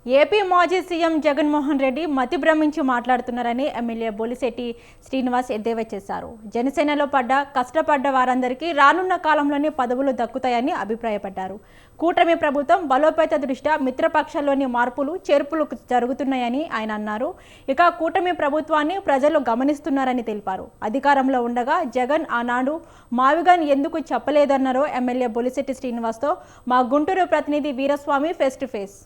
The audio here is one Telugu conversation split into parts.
ఏపీ మాజీ సీఎం జగన్మోహన్ రెడ్డి మతి భ్రమించి మాట్లాడుతున్నారని ఎమ్మెల్యే బొలిశెట్టి శ్రీనివాస్ ఎద్దేవా చేశారు. జనసేనలో కష్టపడ్డ వారందరికీ రానున్న కాలంలోనే పదవులు దక్కుతాయని అభిప్రాయపడ్డారు. కూటమి ప్రభుత్వం బలోపేత దృష్ట్యా మిత్రపక్షాల్లోని మార్పులు చేర్పులు జరుగుతున్నాయని ఆయన అన్నారు. ఇక కూటమి ప్రభుత్వాన్ని ప్రజలు గమనిస్తున్నారని తెలిపారు. అధికారంలో ఉండగా జగన్ ఆనాడు మావిగన్ ఎందుకు చెప్పలేదన్నారో ఎమ్మెల్యే బొలిశెట్టి శ్రీనివాస్తో మా గుంటూరు ప్రతినిధి వీరస్వామి ఫేస్ టు ఫేస్.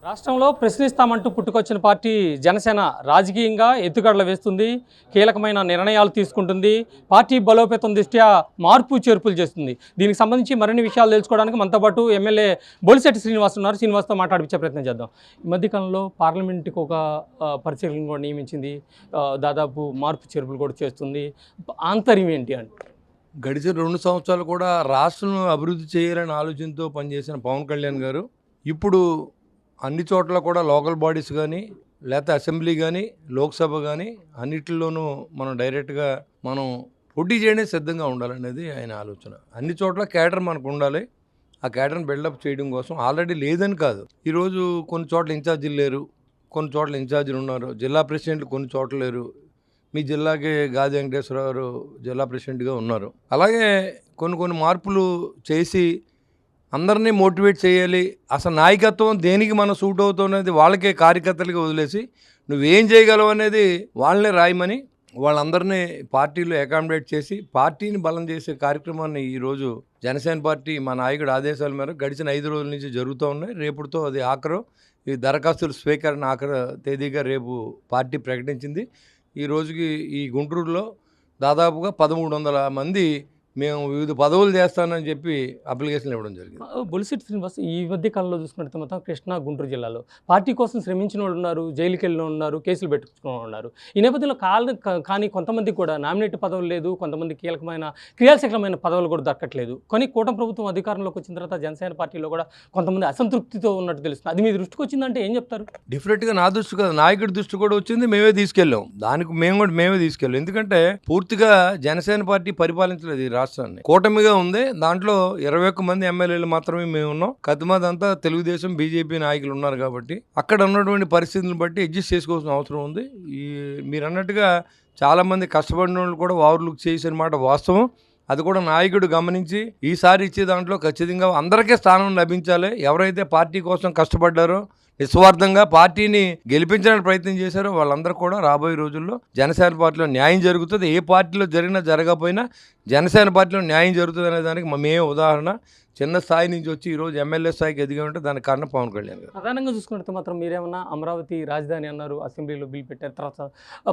రాష్ట్రంలో ప్రశ్నిస్తామంటూ పుట్టుకొచ్చిన పార్టీ జనసేన రాజకీయంగా ఎత్తుగడలు వేస్తుంది, కీలకమైన నిర్ణయాలు తీసుకుంటుంది, పార్టీ బలోపేతం దృష్ట్యా మార్పు చేర్పులు చేస్తుంది. దీనికి సంబంధించి మరిన్ని విషయాలు తెలుసుకోవడానికి మనతో పాటు ఎమ్మెల్యే బొలిశెట్టి శ్రీనివాస్ ఉన్నారు. శ్రీనివాస్తో మాట్లాడించే ప్రయత్నం చేద్దాం. ఈ మధ్యకాలంలో పార్లమెంటుకి ఒక పరిశీలన కూడా నియమించింది, దాదాపు మార్పు చేర్పులు కూడా చేస్తుంది. ఆంతర్యం ఏంటి అంటే గడిచిన 2 సంవత్సరాలు కూడా రాష్ట్రం అభివృద్ధి చేయాలని ఆలోచనతో పనిచేసిన పవన్ కళ్యాణ్ గారు ఇప్పుడు అన్ని చోట్ల కూడా లోకల్ బాడీస్ కానీ లేకపోతే అసెంబ్లీ కానీ లోక్సభ కానీ అన్నిటిలోనూ మనం డైరెక్ట్గా మనం పోటీ చేయడానికి సిద్ధంగా ఉండాలనేది ఆయన ఆలోచన. అన్ని చోట్ల క్యాడర్ మనకు ఉండాలి. ఆ క్యాడర్ని బిల్డప్ చేయడం కోసం ఆల్రెడీ లేదని కాదు, ఈరోజు కొన్ని చోట్ల ఇన్ఛార్జీలు లేరు, కొన్ని చోట్ల ఇన్ఛార్జీలు ఉన్నారు, జిల్లా ప్రెసిడెంట్లు కొన్ని చోట్ల లేరు. మీ జిల్లాకి గాది వెంకటేశ్వరరావు గారు జిల్లా ప్రెసిడెంట్గా ఉన్నారు. అలాగే కొన్ని మార్పులు చేసి అందరినీ మోటివేట్ చేయాలి. అసలు నాయకత్వం దేనికి మనం సూట్ అవుతున్నది వాళ్ళకే కార్యకర్తలకి వదిలేసి నువ్వేం చేయగలవు అనేది వాళ్ళనే రాయమని వాళ్ళందరినీ పార్టీలో అకామిడేట్ చేసి పార్టీని బలం చేసే కార్యక్రమాన్ని ఈరోజు జనసేన పార్టీ మా నాయకుడు ఆదేశాల మేరకు గడిచిన 5 రోజుల నుంచి జరుగుతూ ఉన్నాయి. రేపుతో అది ఆఖరు. ఈ దరఖాస్తుల స్వీకరణ ఆఖరు తేదీగా రేపు పార్టీ ప్రకటించింది. ఈ రోజుకి ఈ గుంటూరులో దాదాపుగా 1300 మంది మేము వివిధ పదవులు చేస్తానని చెప్పి అప్లికేషన్లు ఇవ్వడం జరిగింది. బొలిశెట్టి శ్రీనివాస్, ఈ మధ్య కాలంలో చూసుకుంటే మొత్తం కృష్ణా గుంటూరు జిల్లాలో పార్టీ కోసం శ్రమించిన వాళ్ళు ఉన్నారు, జైలుకి వెళ్ళిన ఉన్నారు, కేసులు పెట్టుకున్న ఉన్నారు. ఈ నేపథ్యంలో కానీ కొంతమందికి కూడా నామినేట్ పదవులు లేదు, కొంతమంది కీలకమైన క్రియాశీలకమైన పదవులు కూడా దక్కట్లేదు. కానీ కూటమి ప్రభుత్వం అధికారంలోకి వచ్చిన తర్వాత జనసేన పార్టీలో కూడా కొంతమంది అసంతృప్తితో ఉన్నట్టు తెలుస్తుంది. అది మీ దృష్టికి వచ్చిందంటే ఏం చెప్తారు? డెఫినెట్గా నా దృష్టి కాదు, నాయకుడి దృష్టి కూడా వచ్చింది. మేమే తీసుకెళ్ళాం, దానికి మేమే తీసుకెళ్ళాం. ఎందుకంటే పూర్తిగా జనసేన పార్టీ పరిపాలించలేదు ఈ రాష్ట్రాన్ని. కూటమిగా ఉంది, దాంట్లో 21 మంది ఎమ్మెల్యేలు మాత్రమే మేము ఉన్నాం. కద్మాదంతా తెలుగుదేశం బీజేపీ నాయకులు ఉన్నారు కాబట్టి అక్కడ ఉన్నటువంటి పరిస్థితులను బట్టి అడ్జస్ట్ చేసుకోవాల్సిన అవసరం ఉంది. మీరు అన్నట్టుగా చాలామంది కష్టపడిన వాళ్ళు కూడా ఓవర్లుక్ చేసిన మాట వాస్తవం. అది కూడా నాయకుడు గమనించి ఈసారి ఇచ్చే దాంట్లో ఖచ్చితంగా అందరికీ స్థానం లభించాలి. ఎవరైతే పార్టీ కోసం కష్టపడ్డారో, నిస్వార్థంగా పార్టీని గెలిపించడానికి ప్రయత్నం చేశారో వాళ్ళందరూ కూడా రాబోయే రోజుల్లో జనసేన పార్టీలో న్యాయం జరుగుతుంది. ఏ పార్టీలో జరిగినా జరగకపోయినా జనసేన పార్టీలో న్యాయం జరుగుతుంది అనే దానికి మేమే ఉదాహరణ. చిన్న స్థాయి నుంచి వచ్చి ఈరోజు ఎమ్మెల్యే స్థాయికి ఎదిగామంటే దానికి కారణం పవన్ కళ్యాణ్ గారు. ప్రధానంగా చూసుకుంటే మాత్రం మీరేమన్నా అమరావతి రాజధాని అన్నారు, అసెంబ్లీలో బిల్ పెట్టారు, తర్వాత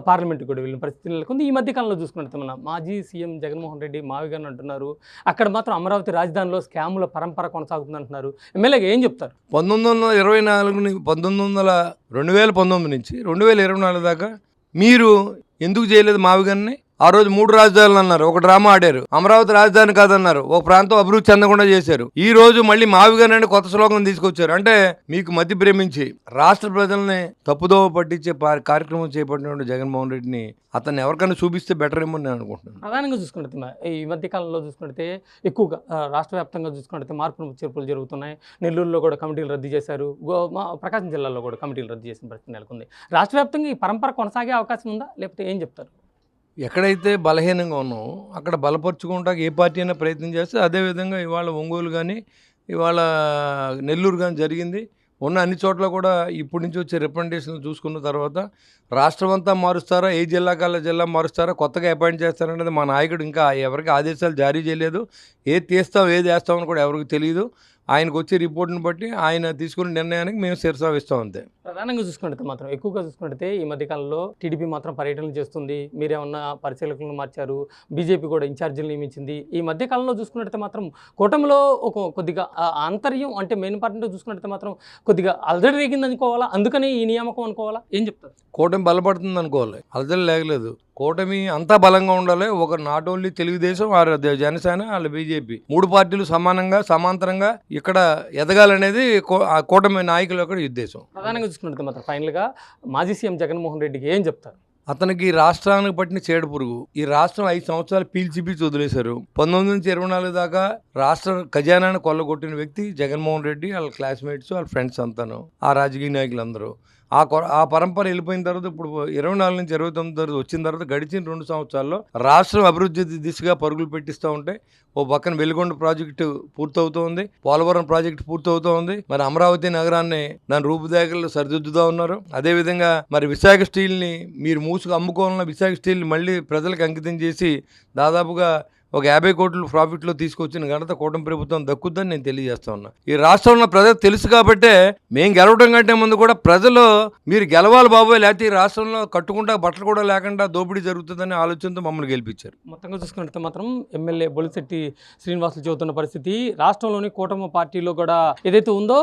పార్లమెంట్కి కూడా వెళ్ళిన పరిస్థితి నెలకొంది. ఈ మధ్య కాలంలో చూసుకుంటే మన మాజీ సీఎం జగన్మోహన్ రెడ్డి మావిగన్ అంటున్నారు, అక్కడ మాత్రం అమరావతి రాజధానిలో స్కాముల పరంపర కొనసాగుతుంది అంటున్నారు. ఎమ్మెల్యేగా ఏం చెప్తారు? 2019 నుంచి 2024 దాకా మీరు ఎందుకు చేయలేదు మావిగన్ని? ఆ రోజు 3 రాజధానులు అన్నారు, ఒక డ్రామా ఆడారు. అమరావతి రాజధాని కాదన్నారు, ఒక ప్రాంతం అభివృద్ధి చెందకుండా చేశారు. ఈ రోజు మళ్ళీ మావిగన్ కొత్త శ్లోకం తీసుకొచ్చారు. అంటే మీకు మతి ప్రేమించి రాష్ట్ర ప్రజల్ని తప్పుదోవ పట్టించే కార్యక్రమం చేపట్టిన జగన్మోహన్ రెడ్డిని అతన్ని ఎవరికైనా చూపిస్తే బెటర్ ఏమో నేను అనుకుంటున్నాను. ప్రధానంగా చూసుకుంటే ఈ మధ్య కాలంలో చూసుకుంటే ఎక్కువగా రాష్ట్ర వ్యాప్తంగా చూసుకుంటే మార్పులు చేర్పులు జరుగుతున్నాయి. నెల్లూరులో కూడా కమిటీలు రద్దు చేశారు, ప్రకాశం జిల్లాలో కూడా కమిటీలు రద్దు చేసిన పరిస్థితి నెలకొంది. రాష్ట్ర వ్యాప్తంగా ఈ పరంపర కొనసాగే అవకాశం ఉందా, లేకపోతే ఏం చెప్తారు? ఎక్కడైతే బలహీనంగా ఉన్నామో అక్కడ బలపరుచుకుంటానికి ఏ పార్టీ అయినా ప్రయత్నం చేస్తే అదేవిధంగా ఇవాళ ఒంగోలు కానీ ఇవాళ నెల్లూరు కానీ జరిగింది. ఉన్న అన్ని చోట్ల కూడా ఇప్పటి నుంచి వచ్చే రిప్రజెంటేషన్లు చూసుకున్న తర్వాత రాష్ట్రం అంతా మారుస్తారా, ఏ జిల్లాకల్లా జిల్లా మారుస్తారా, కొత్తగా అపాయింట్ చేస్తారనేది మా నాయకుడు ఇంకా ఎవరికి ఆదేశాలు జారీ చేయలేదు. ఏది తీస్తాం ఏది వేస్తామని కూడా ఎవరికి తెలియదు. ఆయనకు వచ్చే రిపోర్ట్ని బట్టి ఆయన తీసుకున్న నిర్ణయానికి మేము శిరసావిస్తాం అంతే. ప్రధానంగా చూసుకుంటే మాత్రం ఎక్కువగా చూసుకుంటే ఈ మధ్యకాలంలో టీడీపీ మాత్రం పర్యటనలు చేస్తుంది, మీరేమన్నా పరిశీలకులను మార్చారు, బీజేపీ కూడా ఇన్ఛార్జీలు నియమించింది. ఈ మధ్యకాలంలో చూసుకున్నట్టే మాత్రం కూటమిలో కొద్దిగా ఆంతర్యం అంటే మెయిన్ పార్టీలో చూసుకున్నట్టే మాత్రం కొద్దిగా అలజడి రేగింది అనుకోవాలా, అందుకని ఈ నియామకం అనుకోవాలా, ఏం చెప్తారు? కూటమి బలపడుతుంది అనుకోవాలి, అలజడి లేగలేదు. కూటమి అంతా బలంగా ఉండాలి. ఒక నాట్ ఓన్లీ తెలుగుదేశం, జనసేన, వాళ్ళ బీజేపీ 3 పార్టీలు సమానంగా సమాంతరంగా ఇక్కడ ఎదగాలనేది కూటమి నాయకుల యొక్క ఉద్దేశం. ప్రధానంగా చూసుకుంటే మాత్రం ఫైనల్గా మాజీ సీఎం జగన్మోహన్ రెడ్డికి ఏం చెప్తారు? అతనికి రాష్ట్రానికి పట్టిన చీడ పురుగు. ఈ రాష్ట్రం 5 సంవత్సరాలు పీల్చి వదిలేశారు. 19 నుంచి 24 దాకా రాష్ట్ర ఖజానాన్ని కొల్లగొట్టిన వ్యక్తి జగన్మోహన్ రెడ్డి, వాళ్ళ క్లాస్మేట్స్, వాళ్ళ ఫ్రెండ్స్ అంతాను, ఆ రాజకీయ నాయకులందరూ. ఆ పరంపర వెళ్ళిపోయిన తర్వాత ఇప్పుడు 24 నుంచి 29 తర్వాత వచ్చిన తర్వాత గడిచిన 2 సంవత్సరాల్లో రాష్ట్రం అభివృద్ధి దిశగా పరుగులు పెట్టిస్తూ ఉంటే ఓ పక్కన వెలుగొండ ప్రాజెక్టు పూర్తవుతోంది, పోలవరం ప్రాజెక్టు పూర్తవుతోంది, మరి అమరావతి నగరాన్ని దాని రూపురేఖలు సరిదిద్దుతూ ఉన్నారు. అదేవిధంగా మరి విశాఖ స్టీల్ని మీరు మూసుకు అమ్ముకోవాలన్న విశాఖ స్టీల్ని మళ్ళీ ప్రజలకు అంకితం చేసి దాదాపుగా ఒక 50 కోట్లు ప్రాఫిట్లో తీసుకొచ్చిన ఘనత కూటమి ప్రభుత్వం దక్కుద్దని నేను తెలియజేస్తా ఉన్నా. ఈ రాష్ట్రంలో ప్రజలకు తెలుసు కాబట్టే మేము గెలవడం కంటే ముందు కూడా ప్రజలు మీరు గెలవాలి బాబోయ్, లేకపోతే ఈ రాష్ట్రంలో కట్టుకుంటా బట్టలు కూడా లేకుండా దోపిడీ జరుగుతుందని ఆలోచనతో మమ్మల్ని గెలిపించారు. మొత్తంగా చూసుకున్నట్టు మాత్రం ఎమ్మెల్యే బొలిశెట్టి శ్రీనివాసులు చెబుతున్న పరిస్థితి రాష్ట్రంలోని కూటమి పార్టీలో కూడా ఏదైతే ఉందో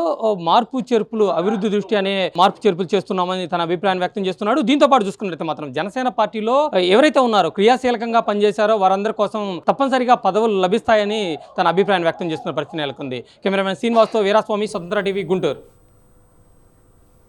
మార్పు చేర్పులు అభివృద్ధి దృష్ట్యానే మార్పు చేర్పులు చేస్తున్నామని తన అభిప్రాయాన్ని వ్యక్తం చేస్తున్నాడు. దీంతో పాటు చూసుకున్నట్టు మాత్రం జనసేన పార్టీలో ఎవరైతే ఉన్నారో క్రియాశీలకంగా పనిచేశారో వారందరి కోసం తప్పనిసరిగా పదవులు లభిస్తాయని తన అభిప్రాయాన్ని వ్యక్తం చేస్తున్న పరిస్థితి నెలకొంది. కెమెరామెన్ శ్రీనివాస్తో వీరాస్వామి, స్వతంత్ర టీవీ, గుంటూరు.